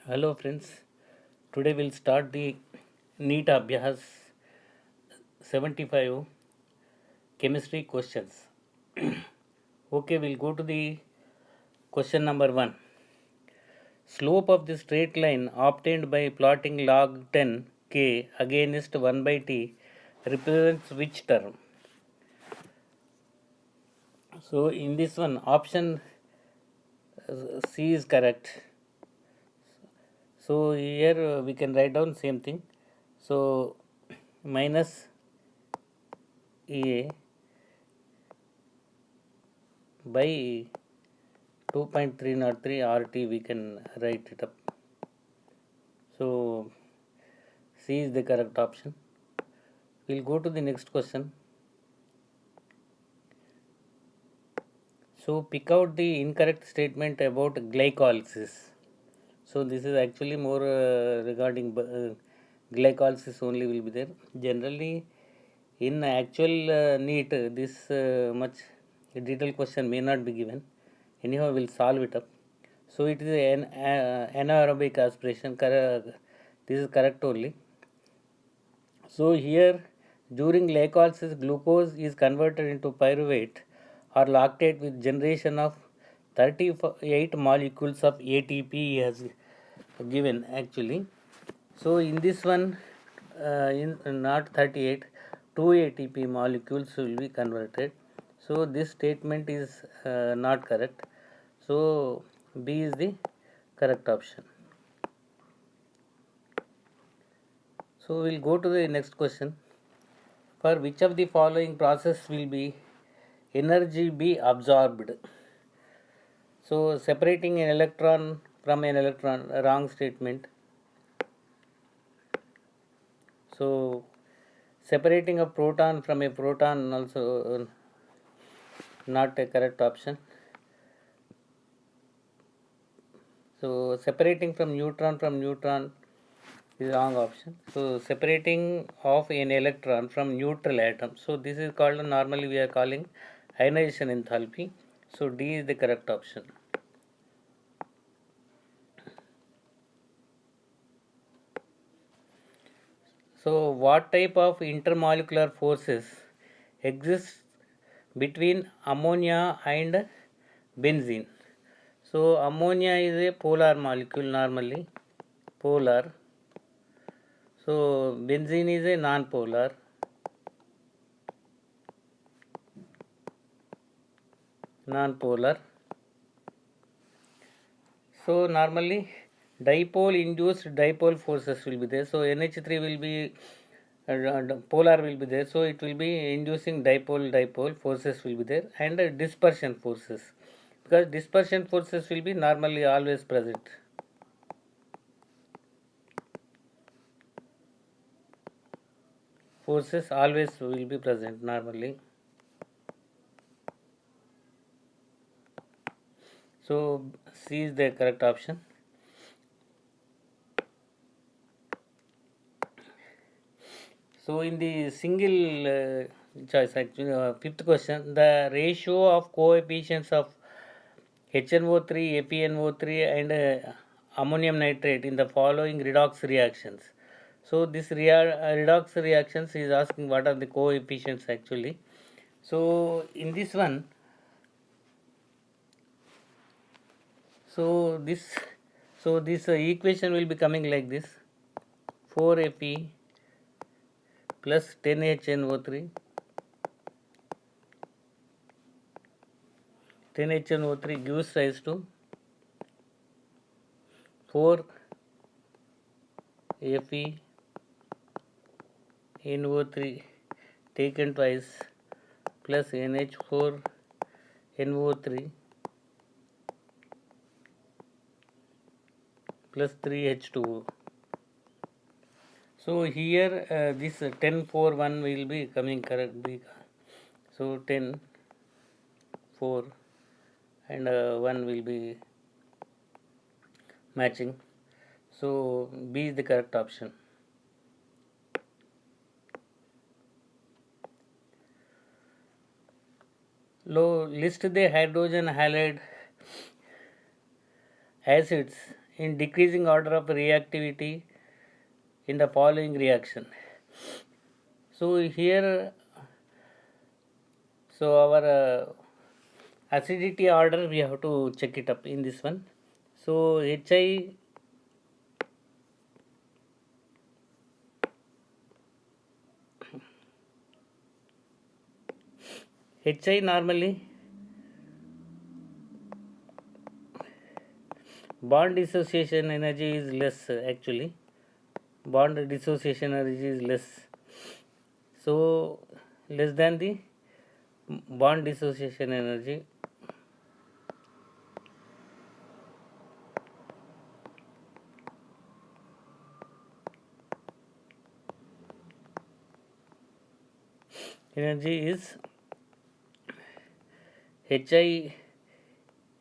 Hello friends, today we'll start the NEET Abhyas 75 chemistry questions. Okay, we'll go to the question number 1. Slope of the straight line obtained by plotting log 10 k against 1 by t represents which term? So in this one, option C is correct. So here we can write down same thing. So minus A by 2.303 RT we can write it up. So C is the correct option. We'll go to the next question. So pick out the incorrect statement about glycolysis. So this is actually more regarding glycolysis only will be there. Generally in actual NEET this much detailed question may not be given. Anyhow we'll solve it up. So it is an anaerobic aspiration. This is correct only. So here during glycolysis glucose is converted into pyruvate or lactate with generation of 38 molecules of ATP has given actually. So in this one in not 38, 2 ATP molecules will be converted. So this statement is not correct. So B is the correct option. So we'll go to the next question. For which of the following process will be energy be absorbed? So separating an electron from an electron, a wrong statement. So separating a proton from a proton also not a correct option. So separating from neutron is wrong option. So separating of an electron from neutral atom. So this is called, normally we are calling ionization enthalpy. So D is the correct option. So what type of intermolecular forces exists between ammonia and benzene? So ammonia is a polar molecule normally, polar. So benzene is a non-polar. Non-polar. So normally dipole induced dipole forces will be there. So NH3 will be polar will be there. So it will be inducing dipole forces will be there, and dispersion forces, because dispersion forces will be normally always present. Forces always will be present normally. So C is the correct option. So in the single choice, actually, fifth question, the ratio of coefficients of HNO3, FeNO3 and ammonium nitrate in the following redox reactions. So this redox reactions is asking what are the coefficients actually. So in this one, so this equation will be coming like this: 4Fe plus 10HNO3. 10HNO3 gives rise to 4Fe NO3 taken twice plus NH4 NO3 plus 3H2O. So here this 10 4 1 will be coming correct. So 10 4 and 1 will be matching. So B is the correct option. List the hydrogen halide acids in decreasing order of reactivity in the following reaction. So here, so our acidity order we have to check it up in this one. So HI normally bond dissociation energy is less, actually bond dissociation energy is less, so less than the bond dissociation energy. Energy is HI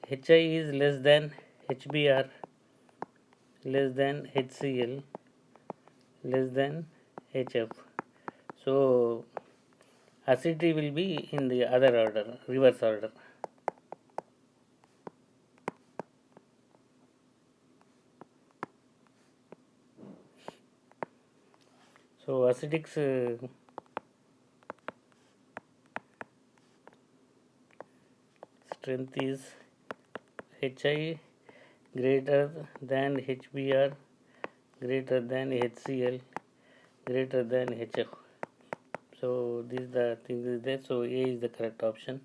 is less than HBr, less than HCl, less than HF. So acidity will be in the other order, reverse order. So acidic strength is HI greater than HBr, greater than HCl, greater than HF. So this the thing is there. So A is the correct option.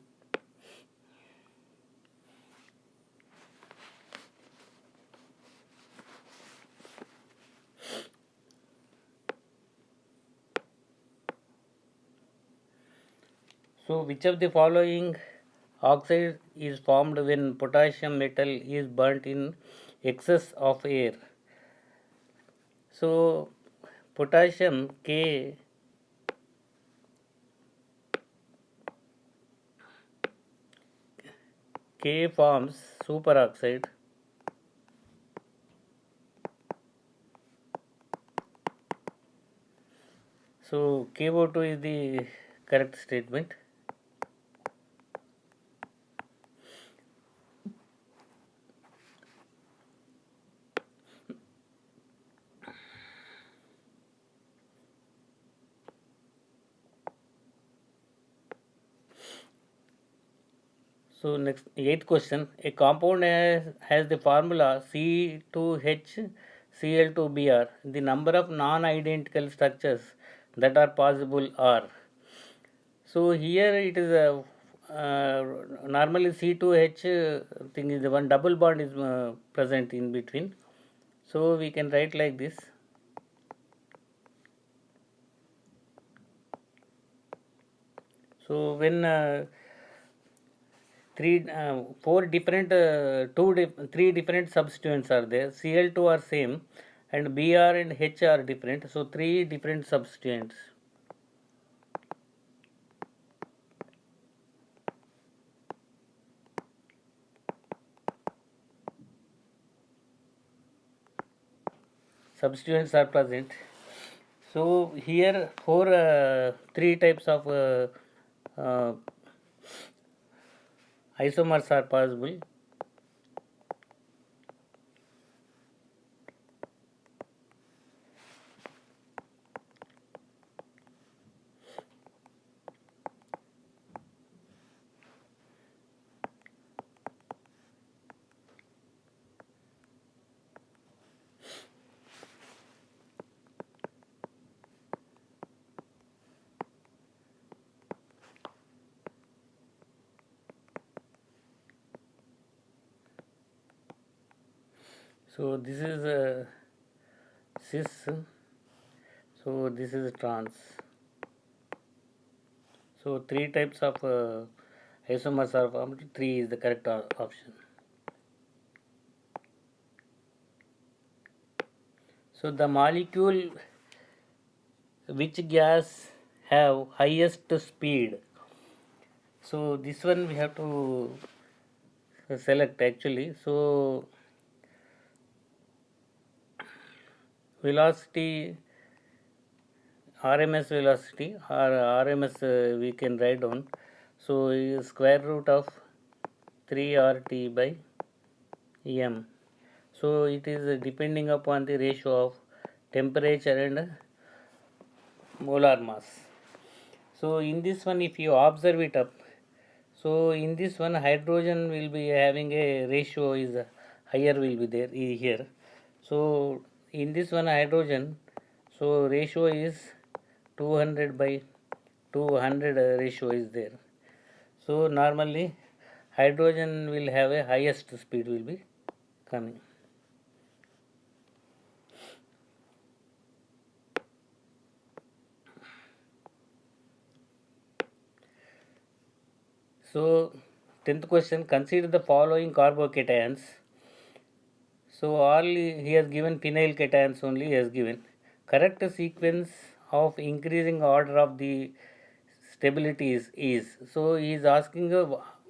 So which of the following oxide is formed when potassium metal is burnt in excess of air? So potassium K forms superoxide. So KO2 is the correct statement. So next, eighth question. A compound has the formula C2HCl2Br. The number of non-identical structures that are possible are. So here it is a normally C2H thing is the one double bond is present in between. So we can write like this. So when three different substituents are there, Cl2 are same and Br and H are different, so three different substituents. Substituents are present. So here three types of isomers are possible. So this is cis, so this is trans. So three types of isomers are formed. 3 is the correct option. So the molecule which gas have highest speed. So this one we have to select actually. So velocity, RMS velocity or RMS we can write down. So square root of 3 RT by m. So it is depending upon the ratio of temperature and molar mass. So in this one, if you observe it up, so in this one hydrogen will be having a ratio is higher will be there here. So in this one hydrogen, so ratio is 200 by 200 ratio is there. So normally hydrogen will have a highest speed will be coming. So 10th question, consider the following carbocations. So all he has given phenyl cations only he has given. Correct sequence of increasing order of the stabilities is. So he is asking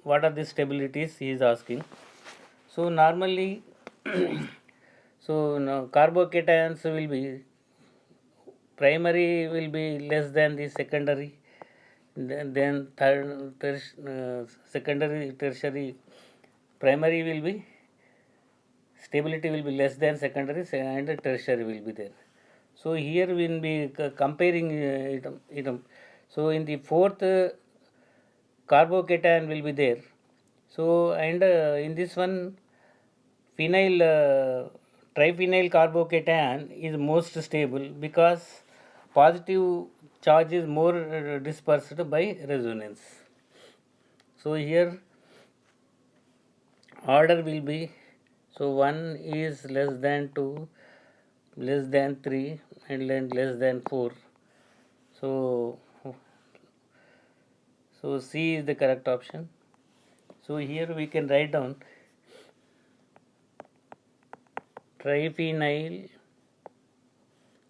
what are the stabilities he is asking. So normally so no, carbocations will be primary will be less than the secondary, then secondary tertiary, primary will be stability will be less than secondary and tertiary will be there. So here we will be comparing so in the fourth carbocation will be there. So and in this one phenyl triphenyl carbocation is most stable because positive charge is more dispersed by resonance. So here order will be, so 1 is less than 2, less than 3 and then less than 4. So C is the correct option. So here we can write down triphenyl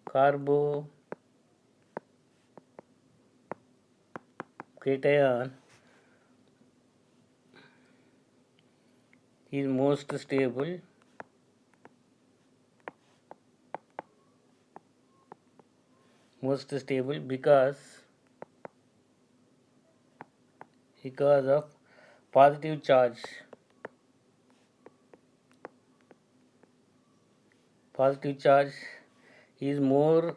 carbocation is most stable because of positive charge is more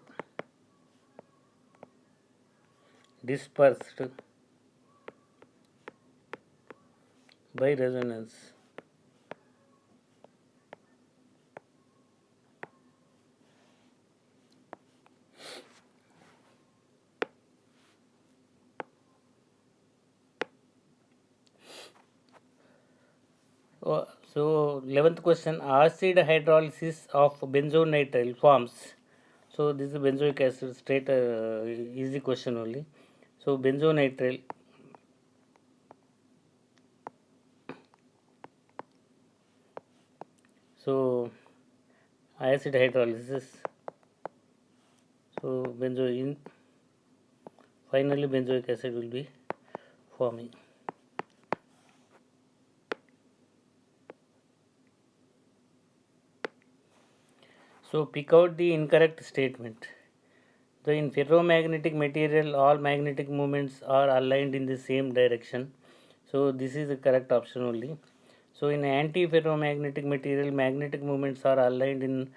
dispersed by resonance. So 11th question, acid hydrolysis of benzonitrile forms. So this is benzoic acid, straight easy question only. So benzonitrile, so acid hydrolysis, so finally benzoic acid will be forming. So pick out the incorrect statement. So in ferromagnetic material, all magnetic moments are aligned in the same direction. So this is the correct option only. So in anti-ferromagnetic material, magnetic moments are aligned in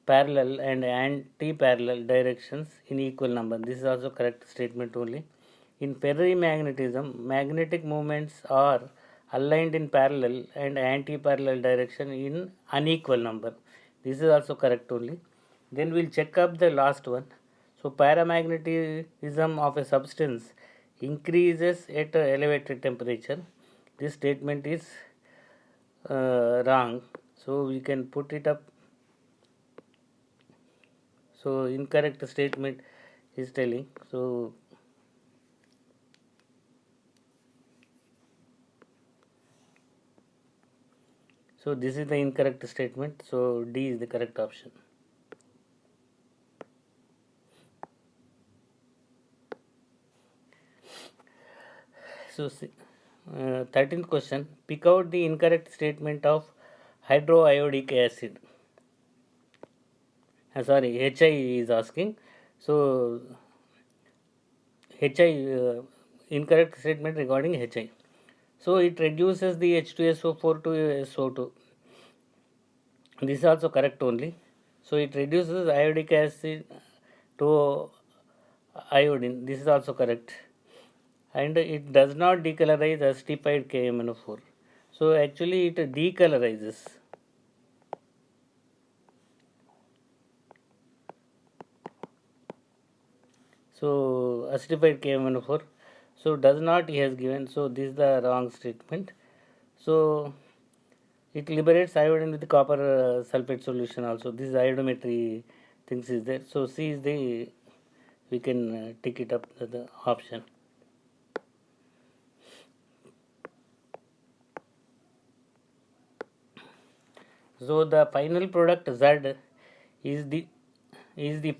parallel and anti-parallel directions in equal number. This is also correct statement only. In ferrimagnetism, magnetic moments are aligned in parallel and anti-parallel direction in unequal number. This is also correct only. Then we'll check up the last one. So paramagnetism of a substance increases at elevated temperature. This statement is wrong. So we can put it up. So incorrect statement is telling. So this is the incorrect statement. So D is the correct option. So 13th question, pick out the incorrect statement of hydroiodic acid. Sorry, HI is asking. So HI, incorrect statement regarding HI. So it reduces the H2SO4 to SO2. This is also correct only. So it reduces iodic acid to iodine. This is also correct. And it does not decolorize acidified KMNO4. So actually it decolorizes. So acidified KMNO4. So does not he has given. So this is the wrong statement. So it liberates iodine with copper sulfate solution also. This iodometry things is there. So C is the, we can tick it up the option. So the final product Z is the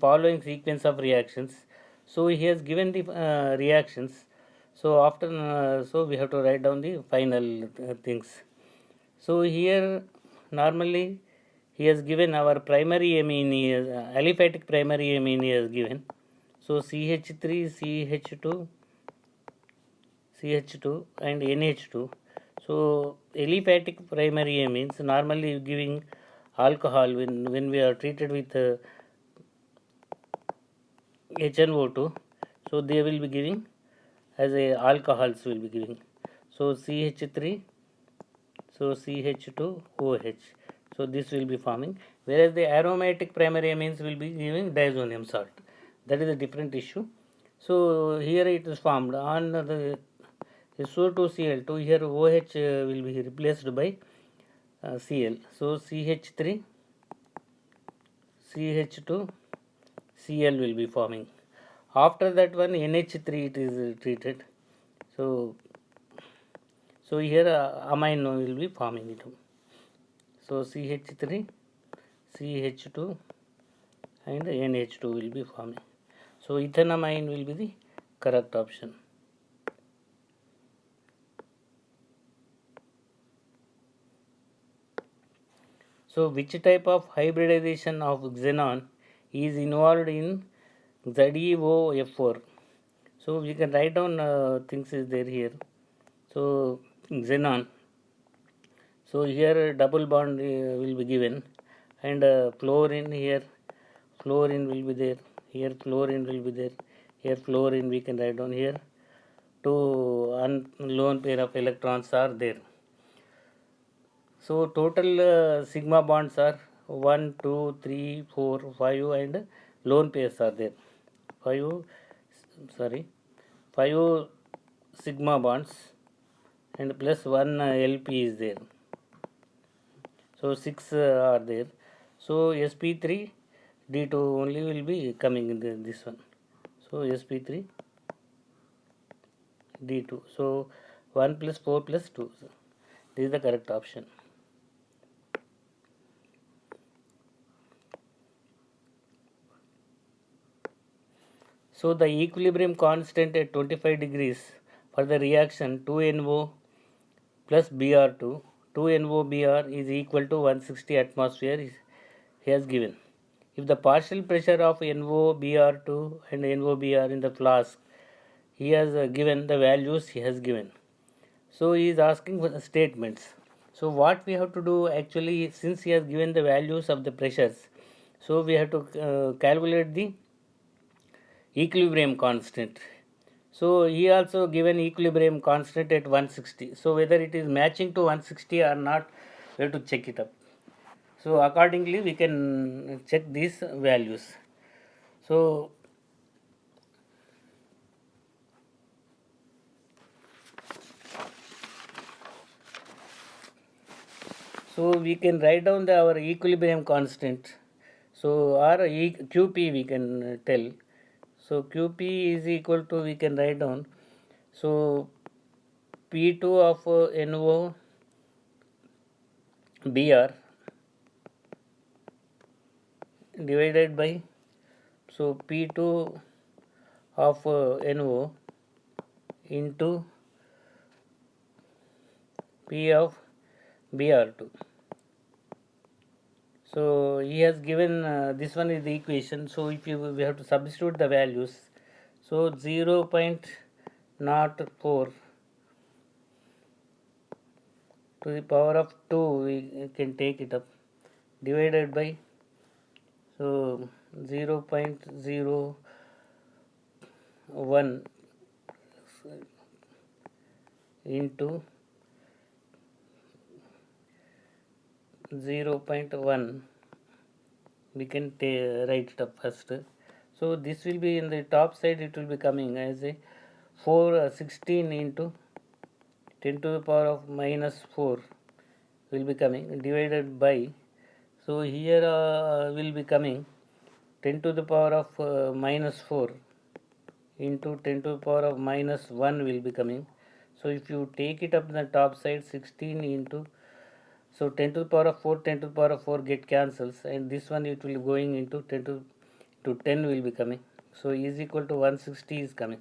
following sequence of reactions. So he has given the reactions. So after so we have to write down the final things. So here normally he has given our primary amine, aliphatic primary amine he has given. So CH3, CH2, CH2 and NH2. So aliphatic primary amines normally giving alcohol when we are treated with HNO2. So they will be giving as a alcohols will be giving. So CH3, so CH2OH. So this will be forming, whereas the aromatic primary amines will be giving diazonium salt. That is a different issue. So here it is formed on the SO2Cl2. Here OH will be replaced by Cl. So CH3, CH2, Cl will be forming. After that one NH3 it is treated. So here amine will be forming it. So CH3, CH2 and NH2 will be forming. So ethanamine will be the correct option. So which type of hybridization of xenon is involved in ZeOF4? So we can write down things is there here. So xenon. So here double bond will be given, and fluorine here, fluorine will be there. Here fluorine will be there. Here fluorine we can write down here. Two lone pair of electrons are there. So total sigma bonds are 1, 2, 3, 4, 5 and lone pairs are there. 5 5 sigma bonds and plus 1 LP is there. So 6 are there. So sp3 D2 only will be coming in this one. So sp3 D2. So 1 plus 4 plus 2. This is the correct option. So the equilibrium constant at 25 degrees for the reaction 2NO plus Br2, 2NO-Br is equal to 160 atmosphere he has given. If the partial pressure of NO-Br2 and NO-Br in the flask, he has given the values he has given. So he is asking for the statements. So what we have to do actually, since he has given the values of the pressures, so we have to calculate the equilibrium constant. So he also given equilibrium constant at 160. So whether it is matching to 160 or not, we have to check it up. So accordingly we can check these values. So we can write down our equilibrium constant. So our QP we can tell. So QP is equal to, we can write down. So P2 of NO Br divided by, so P2 of NO into P of Br2. So he has given this one is the equation. So if we have to substitute the values, so 0.04 to the power of 2 we can take it up. divided by, so 0.01 into 0.1, we can write it up first. So this will be in the top side, it will be coming as a 16 into 10 to the power of minus 4 will be coming, divided by, so here will be coming 10 to the power of minus 4 into 10 to the power of minus 1 will be coming. So if you take it up in the top side, 16 into, so 10 to the power of 4, 10 to the power of 4 get cancels, and this one it will be going into 10 to 10 will be coming. So is equal to 160 is coming.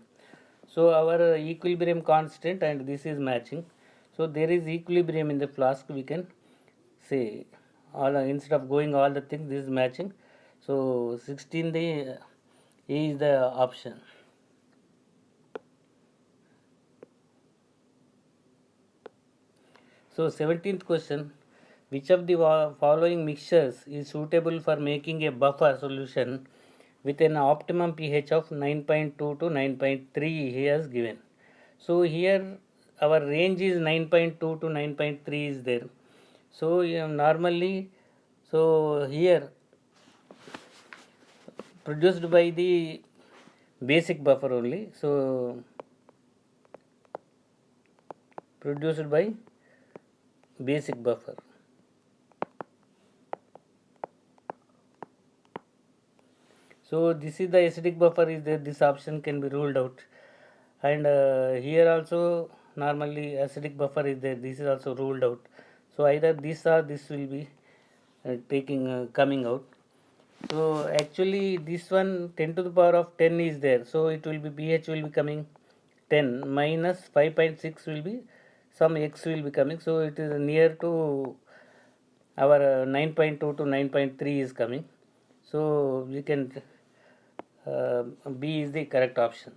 So our equilibrium constant and this is matching. So there is equilibrium in the flask, we can say, all instead of going all the things, this is matching. So 16 the A is the option. So 17th question, which of the following mixtures is suitable for making a buffer solution with an optimum pH of 9.2 to 9.3 he has given. So here our range is 9.2 to 9.3 is there. So normally, so here produced by the basic buffer only. So produced by basic buffer. So this is the acidic buffer is there, this option can be ruled out, and here also normally acidic buffer is there, this is also ruled out. So either this or this will be coming out. So actually this one 10 to the power of 10 is there, so it will be pH will be coming 10 minus 5.6 will be some x will be coming, so it is near to our 9.2 to 9.3 is coming. So we can B is the correct option.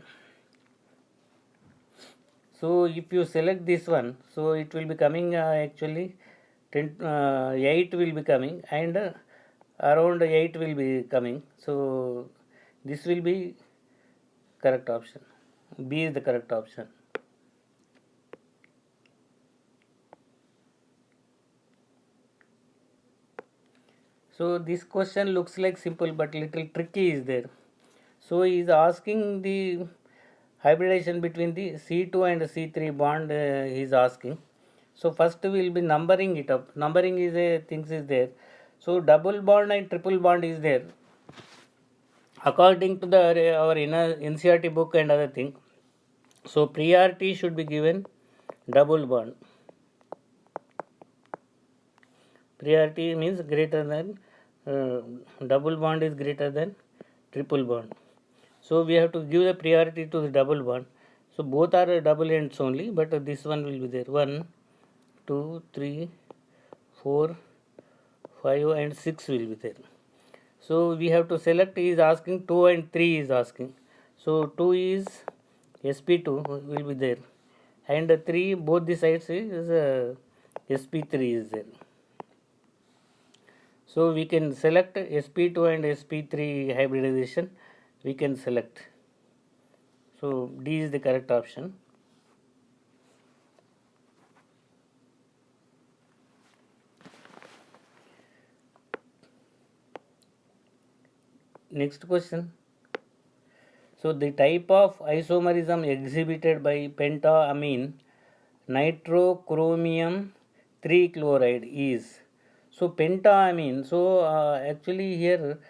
So if you select this one, so it will be coming actually 8 will be coming, and around 8 will be coming. So this will be correct option. B is the correct option. So this question looks like simple but little tricky is there. So he is asking the hybridization between the C2 and C3 bond he is asking. So first we will be numbering it up. Numbering is a things is there. So double bond and triple bond is there. According to the our NCERT book and other thing. So priority should be given double bond. Priority means greater than double bond is greater than triple bond. So we have to give the priority to the double bond. So both are double ends only, but this one will be there. 1, 2, 3, 4, 5 and 6 will be there. So we have to select, he is asking 2 and 3 is asking. So 2 is sp2 will be there, and 3 both the sides is sp3 is there. So we can select sp2 and sp3 hybridization, we can select. So D is the correct option. Next question. So the type of isomerism exhibited by pentaamine nitrochromium 3 chloride is. So pentaamine, so actually here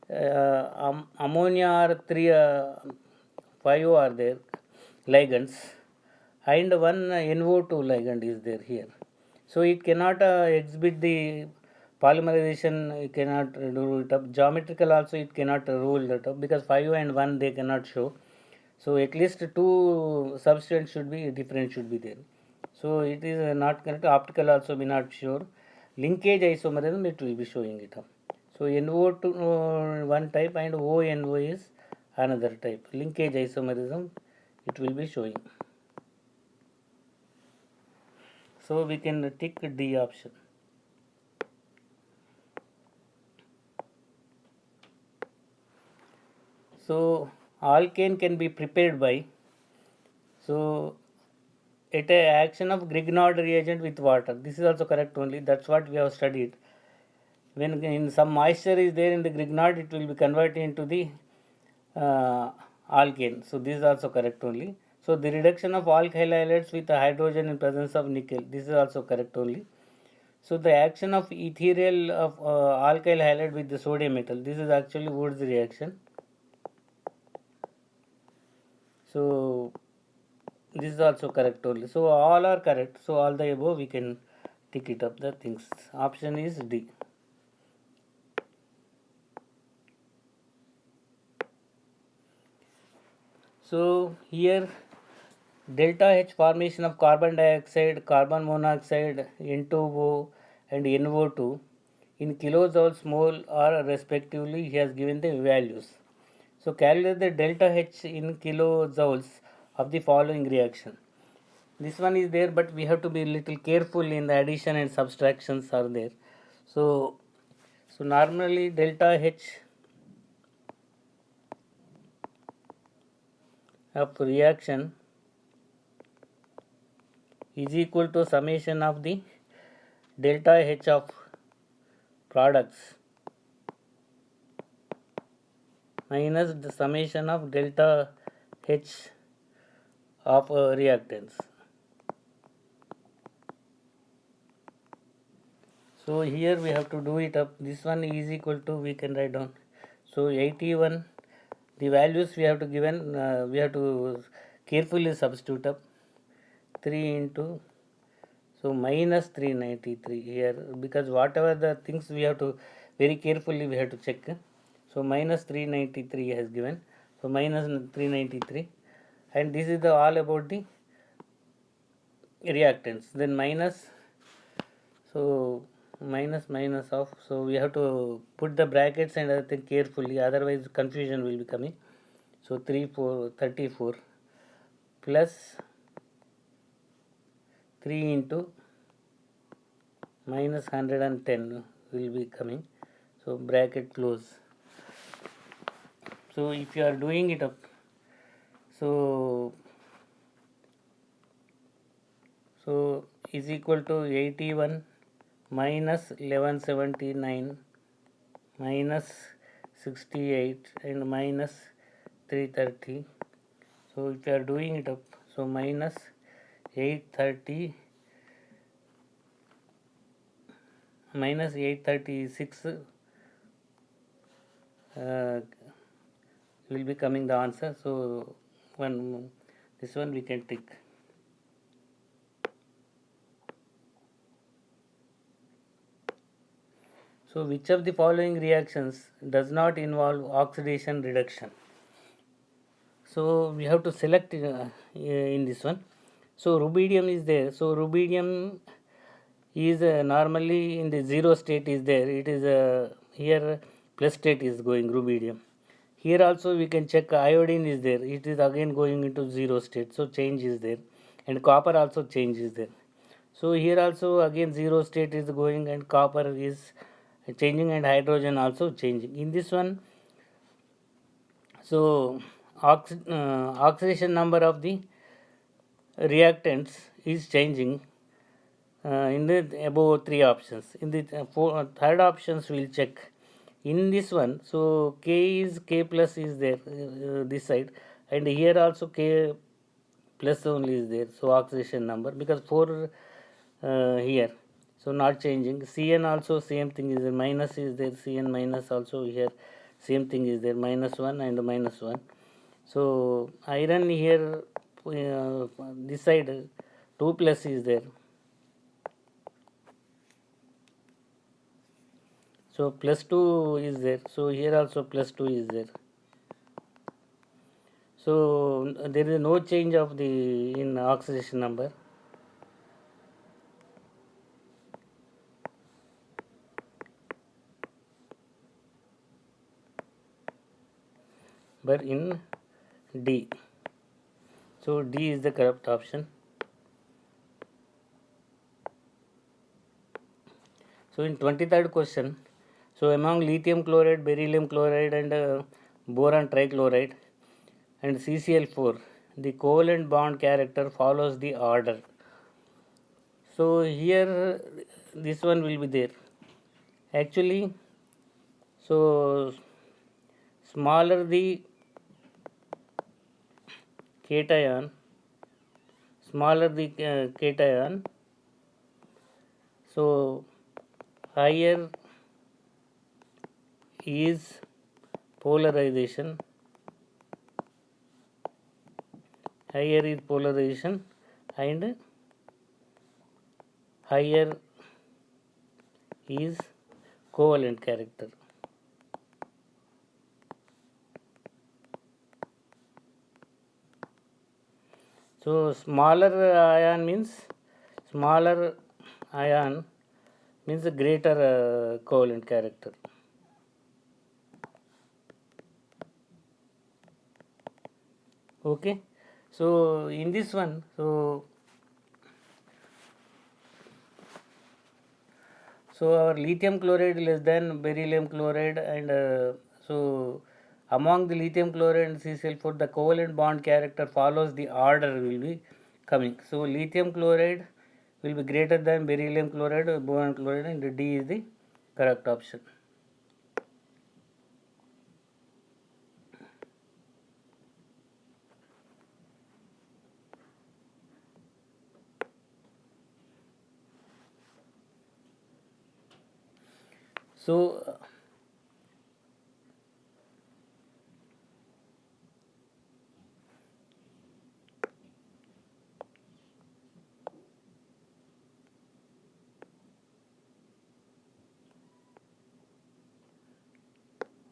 ammonia are 3 5 are there ligands, and one NO2 ligand is there here. So it cannot exhibit the polymerization, it cannot do it up. Geometrical also it cannot rule it up, because 5 and 1 they cannot show. So at least 2 substance should be different should be there. So it is not correct. Optical also be not sure. Linkage isomerism it will be showing it up. So NO2 one type and ONO is another type. Linkage isomerism it will be showing. So we can tick D option. So alkane can be prepared by, so at a action of Grignard reagent with water. This is also correct only. That's what we have studied. When in some moisture is there in the Grignard, it will be converted into the alkane. So this is also correct only. So the reduction of alkyl halides with hydrogen in presence of nickel. This is also correct only. So the action of ethereal of alkyl halide with the sodium metal. This is actually Wood's reaction. So this is also correct only. So all are correct. So all the above we can tick it up the things. Option is D. So here delta H formation of carbon dioxide, carbon monoxide, N2O and NO2 in kilojoules mole or respectively he has given the values. So calculate the delta H in kilojoules of the following reaction. This one is there, but we have to be little careful in the addition and subtractions are there. So normally delta H of reaction is equal to summation of the delta H of products minus the summation of delta H of reactants. So here we have to do it up. This one is equal to, we can write down. So 81, the values we have to given, we have to carefully substitute up. 3 into, so minus 393 here, because whatever the things we have to very carefully we have to check. So minus 393 has given. So minus 393, and this is the all about the reactants. Then minus, so minus of, so we have to put the brackets and other thing carefully, otherwise confusion will be coming. So 34 plus 3 into minus 110 will be coming. So bracket close. So if you are doing it up, so is equal to 81 minus 1179 minus 68 and minus 330. So if you are doing it up, so minus 830 minus 836 will be coming the answer. So this one we can tick. So which of the following reactions does not involve oxidation reduction? So we have to select in this one. So rubidium is there. So rubidium is normally in the zero state is there. It is here plus state is going rubidium. Here also we can check iodine is there. It is again going into zero state. So change is there, and copper also change is there. So here also again zero state is going and copper is changing and hydrogen also changing. In this one, so oxidation number of the reactants is changing in the above three options. In the third options we'll check. In this one, so K plus is there this side, and here also K plus only is there. So oxidation number, because 4 here, so not changing. Cn also same thing is there, minus is there, Cn minus also here same thing is there, minus 1 and minus 1. So iron here this side 2 plus is there. So plus 2 is there. So here also plus 2 is there. So there is no change of the in oxidation number. But in D. So D is the correct option. So in 23rd question, so among lithium chloride, beryllium chloride and boron trichloride, and CCl4, the covalent bond character follows the order. So here this one will be there. Actually, so smaller the cation, so higher is polarization, and higher is covalent character. So smaller ion means a greater covalent character. Okay, so in this one, so our lithium chloride less than beryllium chloride, and so among the lithium chloride and CCl4, the covalent bond character follows the order will be coming. So lithium chloride will be greater than beryllium chloride or boron chloride, and D is the correct option. So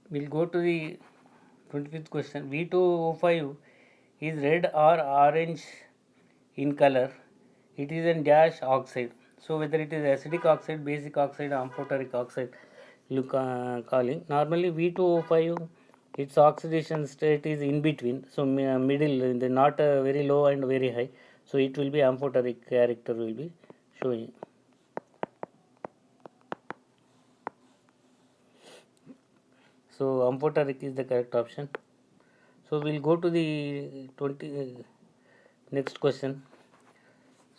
we'll go to the 25th question. V2O5 is red or orange in color. It is a dash oxide. So whether it is acidic oxide, basic oxide, amphoteric oxide, you calling. Normally V2O5, its oxidation state is in between. So middle, not very low and very high. So it will be amphoteric character will be showing. So amphoteric is the correct option. So we'll go to the next question.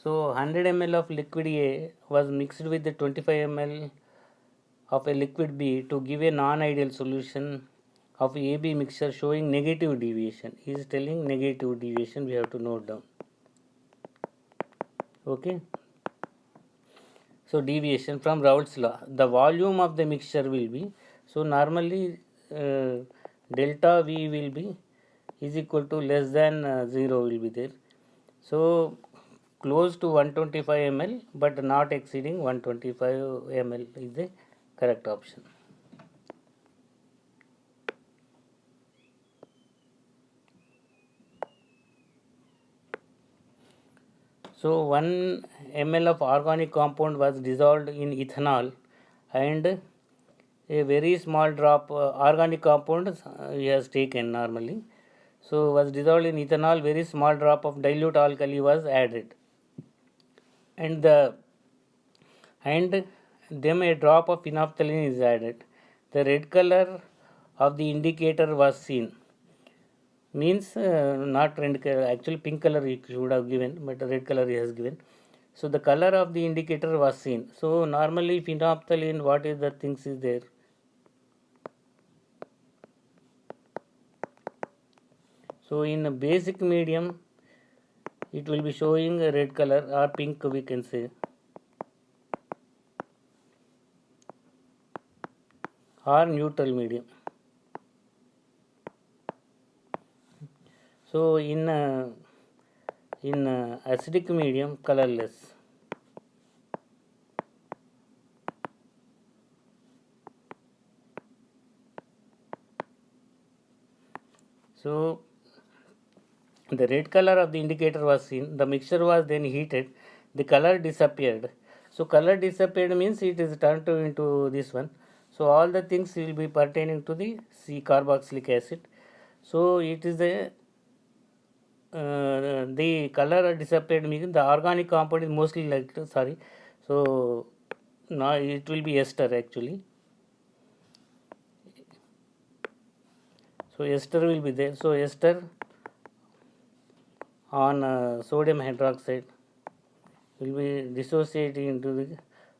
So 100 ml of liquid A was mixed with the 25 ml of a liquid B to give a non-ideal solution of AB mixture showing negative deviation. He is telling negative deviation, we have to note down. Okay. So deviation from Raoult's law. The volume of the mixture will be, so normally delta V will be is equal to less than 0 will be there. So close to 125 ml but not exceeding 125 ml is the correct option. So 1 ml of organic compound was dissolved in ethanol, and a very small drop organic compound he has taken normally. So was dissolved in ethanol, very small drop of dilute alkali was added, and then a drop of phenolphthalein is added. The red color of the indicator was seen. Means not red color, actually pink color he should have given, but red color he has given. So the color of the indicator was seen. So normally phenolphthalein, what is the things is there? So in a basic medium, it will be showing a red color or pink, we can say, or neutral medium. So in acidic medium, colorless. So the red color of the indicator was seen. The mixture was then heated. The color disappeared. So color disappeared means it is turned into this one. So all the things will be pertaining to the C carboxylic acid. So it is the color disappeared means the organic compound is mostly like so now it will be ester actually. So ester will be there. So ester on sodium hydroxide will be dissociating into the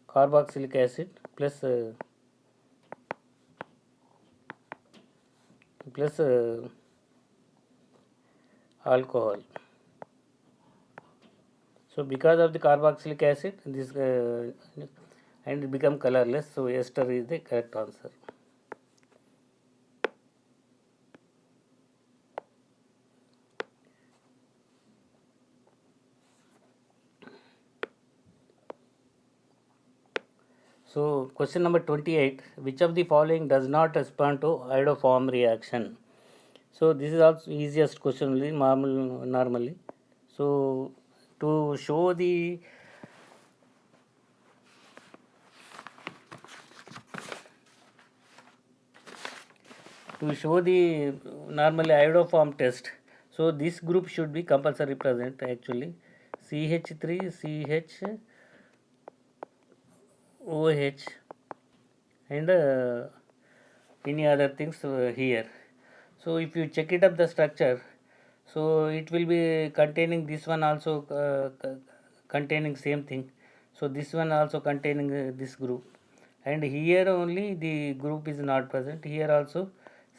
carboxylic acid plus alcohol. So because of the carboxylic acid, this and it become colorless. So ester is the correct answer. So question number 28, which of the following does not respond to iodoform reaction? So this is also easiest question only normally. So to show the normally iodoform test, so this group should be compulsory present actually. CH3, CH, OH and any other things here. So if you check it up the structure, so it will be containing this one also containing same thing. So this one also containing this group, and here only the group is not present. Here also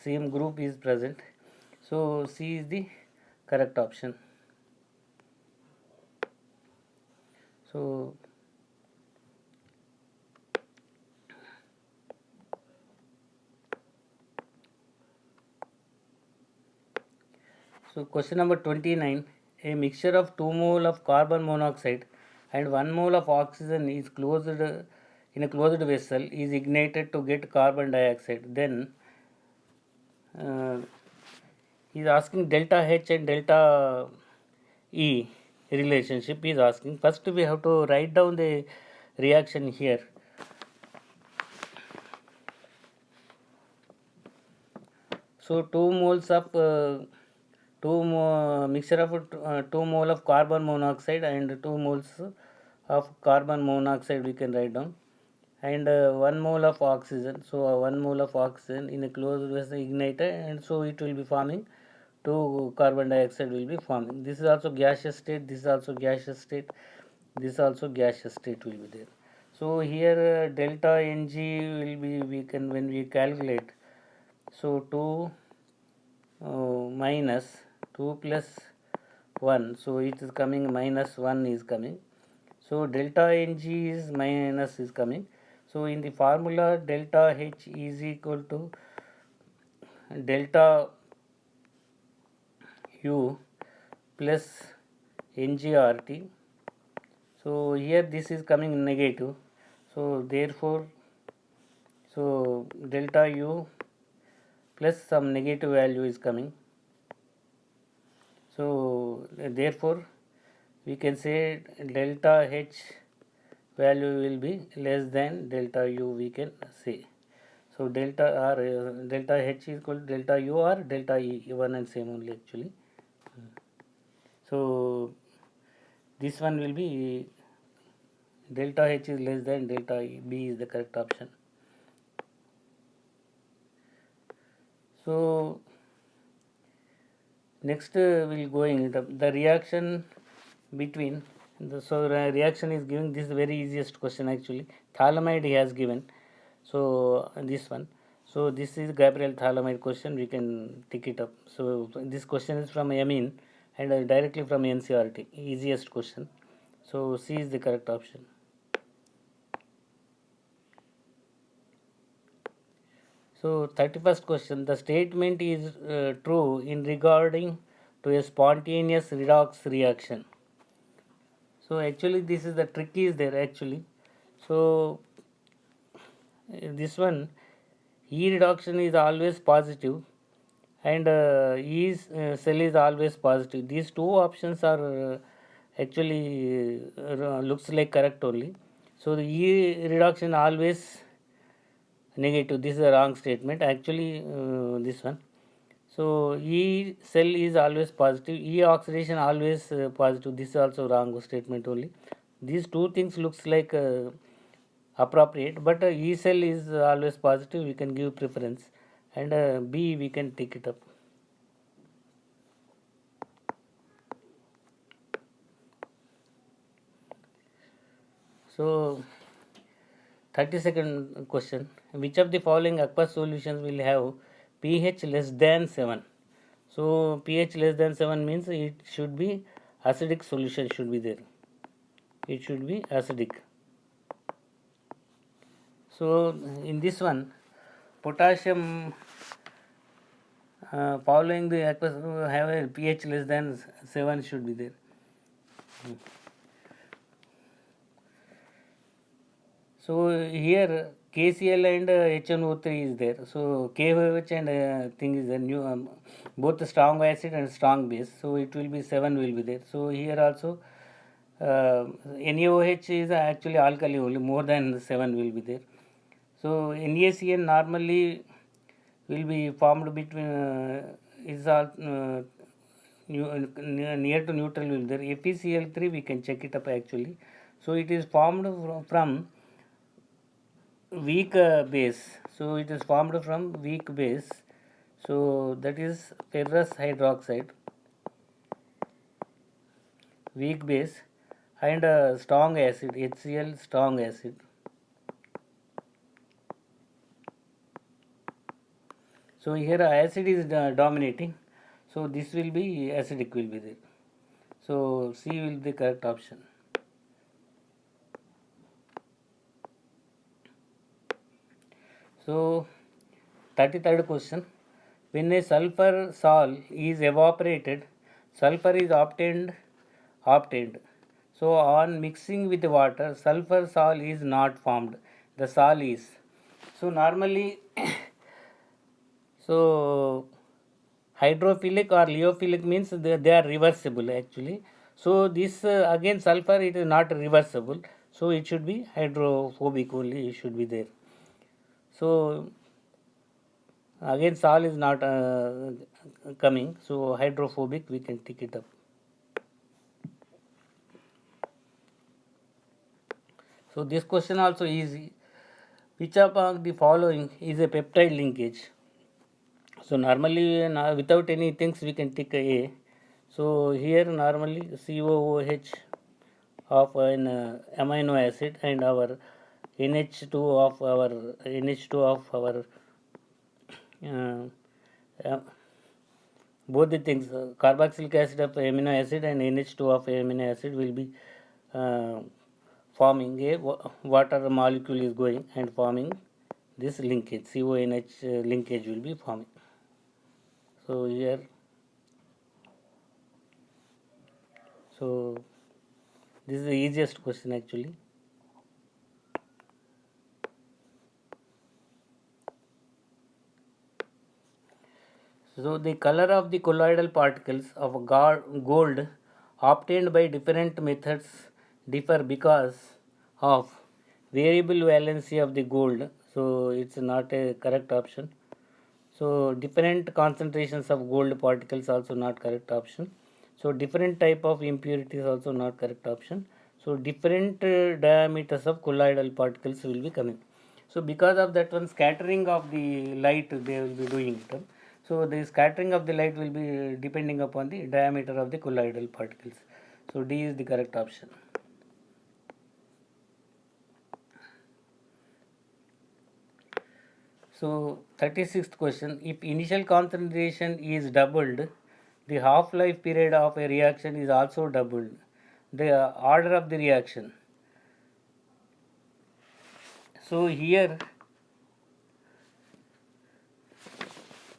same group is present. So C is the correct option. So question number 29, a mixture of 2 mole of carbon monoxide and 1 mole of oxygen is closed in a closed vessel is ignited to get carbon dioxide. Then he is asking delta H and delta E relationship is asking. First we have to write down the reaction here. So 2 moles of mixture of 2 mole of carbon monoxide and 2 moles of carbon monoxide we can write down, and 1 mole of oxygen. So 1 mole of oxygen in a closed vessel ignited, and so it will be forming 2 carbon dioxide will be forming. This is also gaseous state, this is also gaseous state, this also gaseous state will be there. So here delta Ng will be, we can, when we calculate, so 2 minus 2 plus 1, so it is coming minus 1 is coming. So delta Ng is minus is coming. So in the formula delta H is equal to delta U plus NgRT. So here this is coming negative. So therefore, so delta U plus some negative value is coming. So therefore we can say delta H value will be less than delta U, we can say. So delta H is equal to delta U or delta E, one and same only actually. So this one will be delta H is less than delta E. B is the correct option. So next we'll going the reaction between reaction is giving, this very easiest question actually. Phthalimide he has given, so this one. So this is Gabriel Phthalimide question, we can tick it up. So this question is from Yamin and directly from NCERT, easiest question. So C is the correct option. So 31st question, the statement is true in regarding to a spontaneous redox reaction. So actually this is the trick is there actually. So this one, E reduction is always positive and E cell is always positive. These two options are actually looks like correct only. So the E reduction always negative, this is a wrong statement actually. This one, so E cell is always positive, E oxidation always positive, this is also wrong statement only. These two things looks like appropriate, but E cell is always positive, we can give preference, and B we can take it up. So 32nd question, which of the following aqueous solutions will have pH less than 7? So pH less than 7 means it should be acidic solution should be there. It should be acidic. So in this one, potassium following the aqueous have a pH less than 7 should be there. So here KCl and HNO3 is there. So KOH and thing is a new both strong acid and strong base. So it will be 7 will be there. So here also NaOH is actually alkali only, more than 7 will be there. So NaCN normally will be formed between is all near to neutral will be there. FeCl3 we can check it up actually. So it is formed from weak base. So it is formed from weak base. So that is ferrous hydroxide, weak base, and strong acid, HCl strong acid. So here acid is dominating. So this will be acidic will be there. So C will be the correct option. So 33rd question, when a sulfur sol is evaporated, sulfur is obtained. So on mixing with water, sulfur sol is not formed. The sol is. So normally so hydrophilic or lyophilic means they are reversible actually. So this again sulfur it is not reversible. So it should be hydrophobic only, it should be there. So again sol is not coming, so hydrophobic we can take it up. So this question also easy. Which of the following is a peptide linkage? So normally without any things we can take A. So here normally COOH of an amino acid and our NH2 of our both the things carboxylic acid of amino acid and NH2 of amino acid will be forming a water molecule is going and forming this linkage, CONH linkage will be forming. So here, so this is the easiest question actually. So the color of the colloidal particles of gold obtained by different methods differ because of variable valency of the gold. So it's not a correct option. So different concentrations of gold particles also not correct option. So different type of impurities also not correct option. So different diameters of colloidal particles will be coming. So because of that one scattering of the light they will be doing it. So the scattering of the light will be depending upon the diameter of the colloidal particles. So D is the correct option. So 36th question, if initial concentration is doubled, the half-life period of a reaction is also doubled. The order of the reaction. So here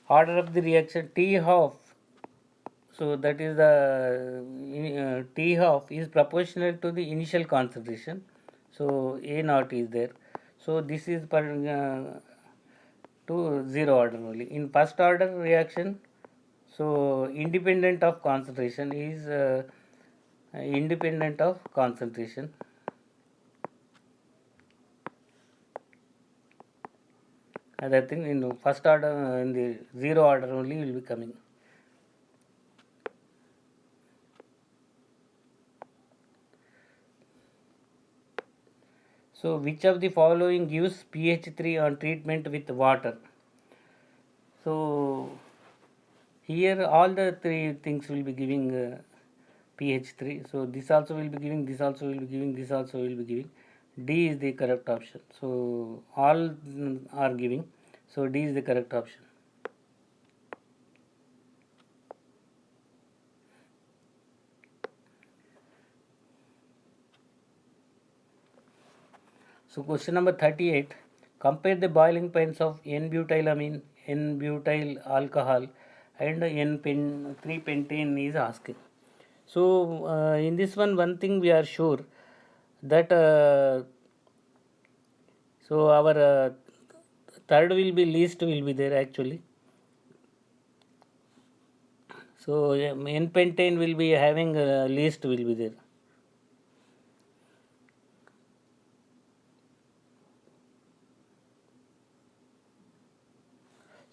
order of the reaction T half. So that is the T half is proportional to the initial concentration. So A naught is there. So this is to zero order only. In first order reaction, so independent of concentration is independent of concentration. Other thing in first order in the zero order only will be coming. So which of the following gives pH 3 on treatment with water? So here all the three things will be giving pH 3. So this also will be giving, this also will be giving, this also will be giving. D is the correct option. So all are giving. So D is the correct option. So question number 38. Compare the boiling points of N-butylamine, N-butyl alcohol and N-3-pentane is asking. So in this one thing we are sure that so our third will be least will be there actually. So N-pentane will be having least will be there.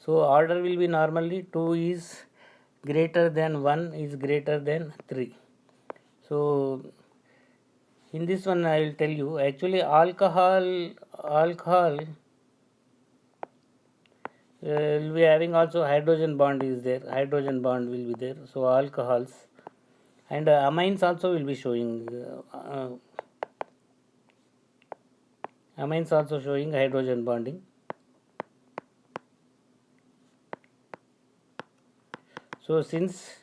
So order will be normally 2 is greater than 1 is greater than 3. So in this one I will tell you actually alcohol will be having also hydrogen bond is there, hydrogen bond will be there. So alcohols and amines also will be showing amines also showing hydrogen bonding. So since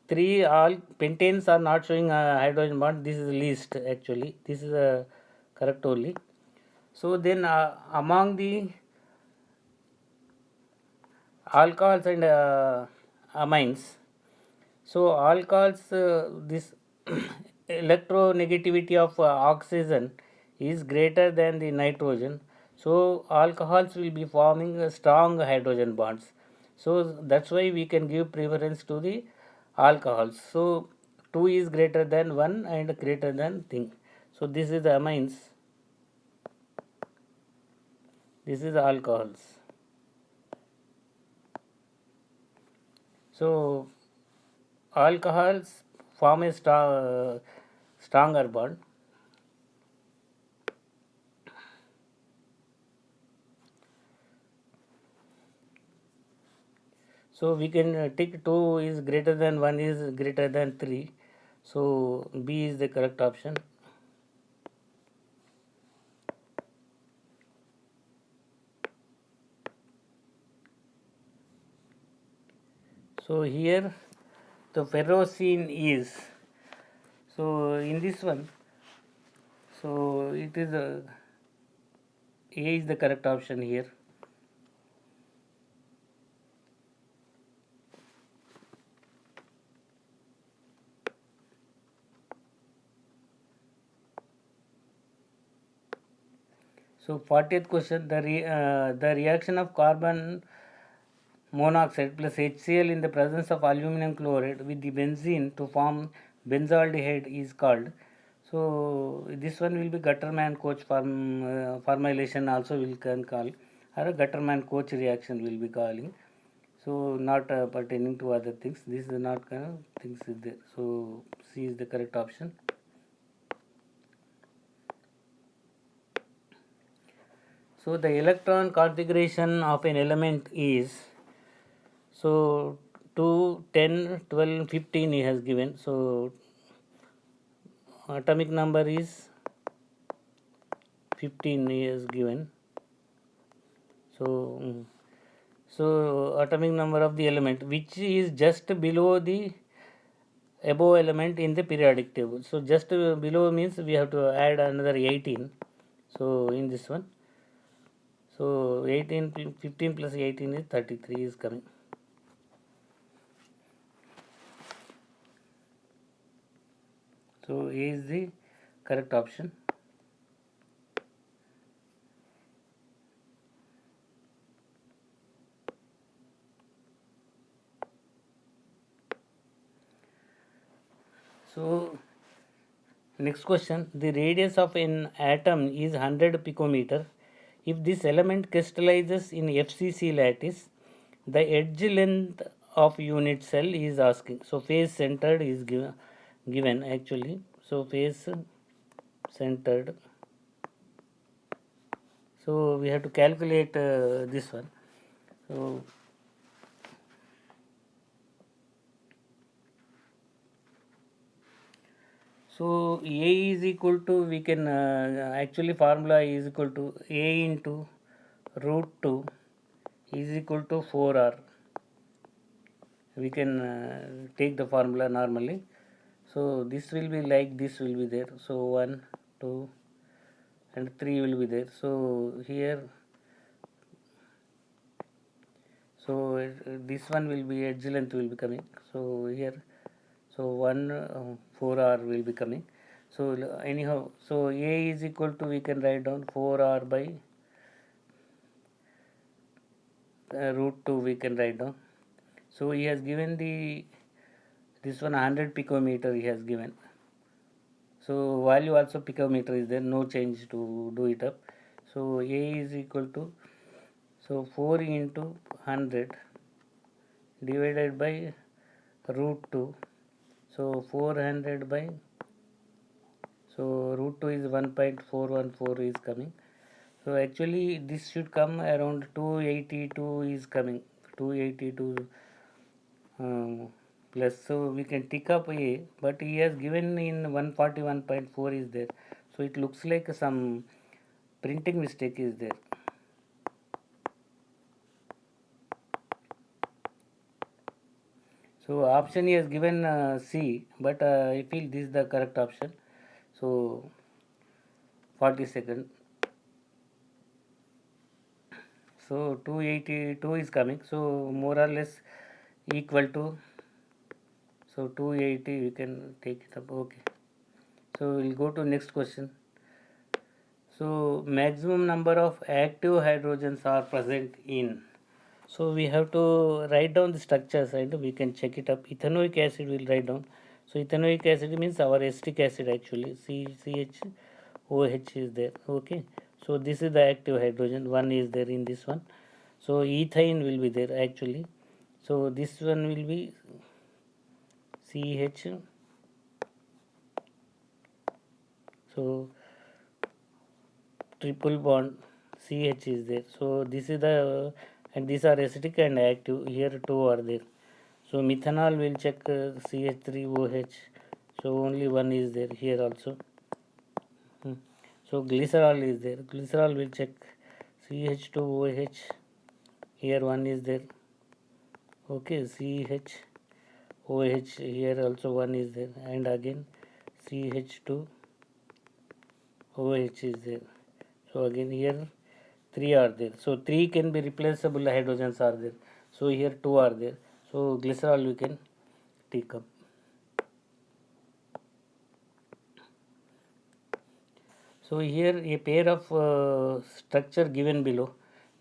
3 all pentanes are not showing hydrogen bond, this is least actually, this is correct only. So then among the alcohols and amines, so alcohols this electronegativity of oxygen is greater than the nitrogen, so alcohols will be forming strong hydrogen bonds. So that's why we can give preference to the alcohols. So 2 is greater than 1 and greater than thing. So this is the amines, this is the alcohols. So alcohols form a stronger bond. So we can take 2 is greater than 1 is greater than 3. So B is the correct option. So here the ferrocene is, so in this one, so it is A is the correct option here. So 40th question, the reaction of carbon monoxide plus HCl in the presence of aluminum chloride with the benzene to form benzaldehyde is called. So this one will be Gutterman-Koch formylation also will can call, or a Gutterman-Koch reaction will be calling. So not pertaining to other things. This is not kind of things is there. So C is the correct option. So the electron configuration of an element is, so 2, 10, 12, 15 he has given. So atomic number is 15 he has given. So atomic number of the element which is just below the above element in the periodic table. So just below means we have to add another 18. So in this one, so 15 plus 18 is 33 is coming. So A is the correct option. So next question, the radius of an atom is 100 picometer. If this element crystallizes in FCC lattice, the edge length of unit cell is asking. So face centered is given actually. So face centered. So we have to calculate this one. So A is equal to, we can actually formula is equal to A into root 2 is equal to 4R. We can take the formula normally. So this will be like this will be there. So 1, 2 and 3 will be there. So here, so this one will be edge length will be coming. So here, so 1 4R will be coming. So anyhow, so A is equal to, we can write down 4R by root 2 we can write down. So he has given this one 100 picometer he has given. So value also picometer is there, no change to do it up. So A is equal to, so 4 into 100 divided by root 2. So 400 by, so root 2 is 1.414 is coming. So actually this should come around 282 is coming, 282 plus. So we can tick up A, but he has given in 141.4 is there. So it looks like some printing mistake is there. So option he has given C, but I feel this is the correct option. So 42nd. So 282 is coming. So more or less equal to, so 280 we can take it up. Okay. So we'll go to next question. So maximum number of active hydrogens are present in. So we have to write down the structures and we can check it up. Ethanoic acid will write down. So ethanoic acid means our acetic acid actually. CHOH is there. Okay. So this is the active hydrogen. One is there in this one. So ethane will be there actually. So this one will be CH. So triple bond CH is there. So this is the and these are acidic and active. Here two are there. So methanol will check CH3OH. So only one is there here also. So glycerol is there. Glycerol will check CH2OH. Here one is there. Okay, CHOH here also one is there, and again CH2OH is there. So again here three are there. So three can be replaceable hydrogens are there. So here two are there. So glycerol we can take up. So here a pair of structure given below.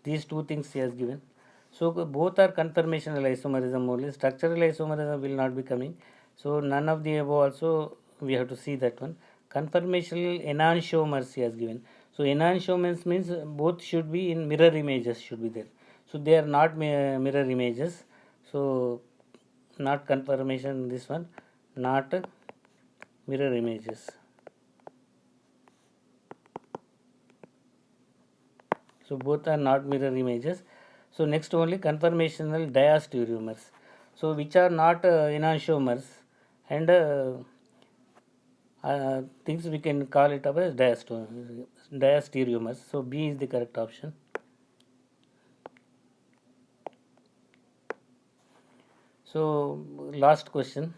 These two things he has given. So both are conformational isomerism only. Structural isomerism will not be coming. So none of the above also we have to see that one. Conformational enantiomers he has given. So enantiomers means both should be in mirror images should be there. So they are not mirror images. So not conformation this one, not mirror images. So both are not mirror images. So next only conformational diastereomers. So which are not enantiomers and things we can call it up as diastereomers. So B is the correct option. So last question.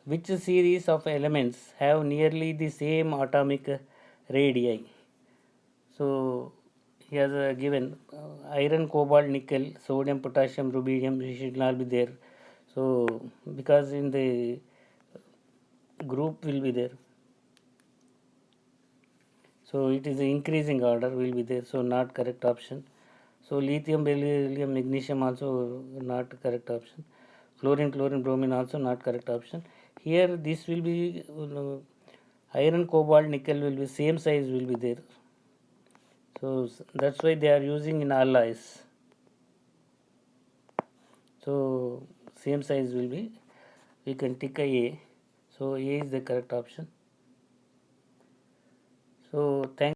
Which series of elements have nearly the same atomic radii? So he has given iron, cobalt, nickel, sodium, potassium, rubidium. It should not be there. So because in the group will be there. So it is increasing order will be there. So not correct option. So lithium, beryllium, magnesium also not correct option. Fluorine, chlorine, bromine also not correct option. Here this will be iron, cobalt, nickel will be same size will be there. So that's why they are using in alloys. So same size will be, we can tick A. So A is the correct option. So thank